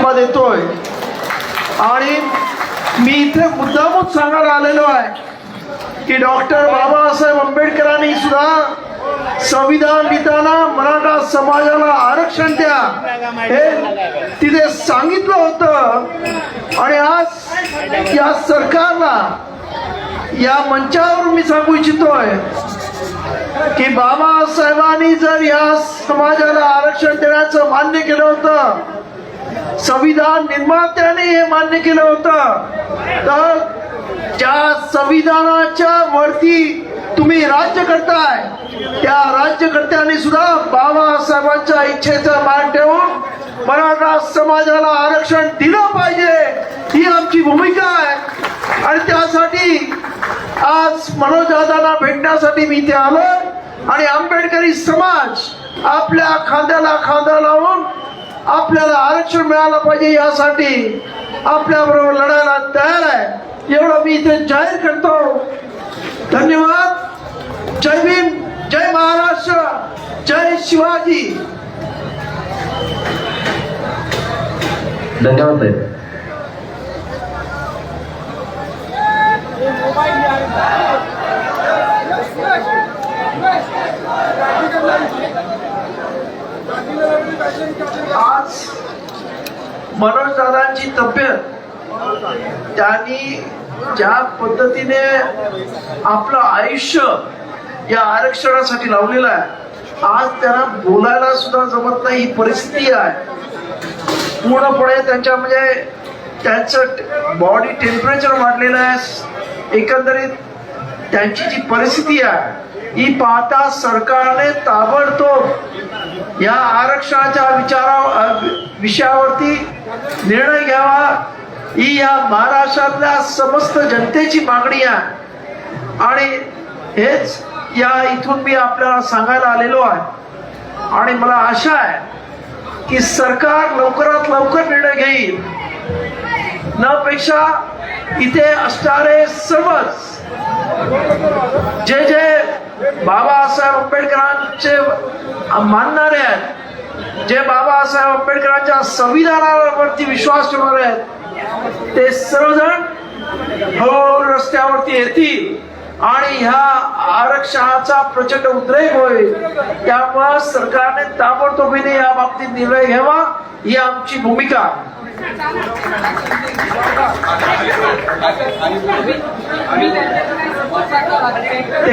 पाठिंबा देतोय आणि मी इथे मुद्दामच सांगायला आलेलो आहे की डॉक्टर बाबासाहेब आंबेडकरांनी सुद्धा संविधान लिहिताना मराठा समाजाला आरक्षण द्या हे तिथे सांगितलं होतं आणि आज या सरकारला या मंचावर मी सांगू इच्छितोय की बाबासाहेबांनी जर या समाजाला आरक्षण देण्याचं मान्य केलं होतं, संविधान निर्मात्याने हे मान्य केलं होतं, तर ज्या संविधानाच्या वरती तुम्ही राज्य करताय त्या राज्यकर्त्यांनी सुद्धा बाबासाहेबांच्या इच्छेचा मान ठेवून मराठा समाजाला आरक्षण दिलं पाहिजे ही आमची भूमिका आहे आणि त्यासाठी आज मनोज दादांना भेटण्यासाठी मी इथे आलो आणि आंबेडकरी समाज आपल्या खांद्याला खांदा लावून आपल्याला आरक्षण मिळालं पाहिजे यासाठी आपल्या बरोबर लढायला तयार आहे एवढं मी इथे जाहीर करतो. धन्यवाद. जय भीम, जय महाराष्ट्र, जय शिवाजी. धन्यवाद. आज मनोज दादांची तब्येत त्यांनी ज्या पद्धतीने आपलं आयुष्य या आरक्षणासाठी लावलेलं आहे, आज त्यांना बोलायला सुद्धा जमत नाही ही परिस्थिती आहे. पूर्णपणे त्यांच्या म्हणजे त्यांचं बॉडी टेम्परेचर वाढलेलं आहे. एकंदरीत त्यांची जी परिस्थिती आहे ही पाहता सरकारने ताबडतोब या आरक्षणाच्या विषयावरती निर्णय घ्यावा ही या महाराष्ट्रातल्या समस्त जनतेची मागणी आहे आणि हेच या इथून मी आपल्याला सांगायला आलेलो आहे आणि मला आशा आहे की सरकार लवकरात लवकर निर्णय घेईल. न पेक्षा इथे असणारे सर्वच जे जे बाबासाहेब आंबेडकरांचे मानणारे आहेत, जे बाबासाहेब आंबेडकरांच्या संविधानावरती विश्वास ठेवणारे आहेत, ते सर्वजण हळूहळू रस्त्यावरती येतील आणि ह्या आरक्षणाचा प्रचंड उद्रेक होईल. त्यामुळे सरकारने ताबडतोबीने या बाबतीत निर्णय घ्यावा ही आमची भूमिका. ते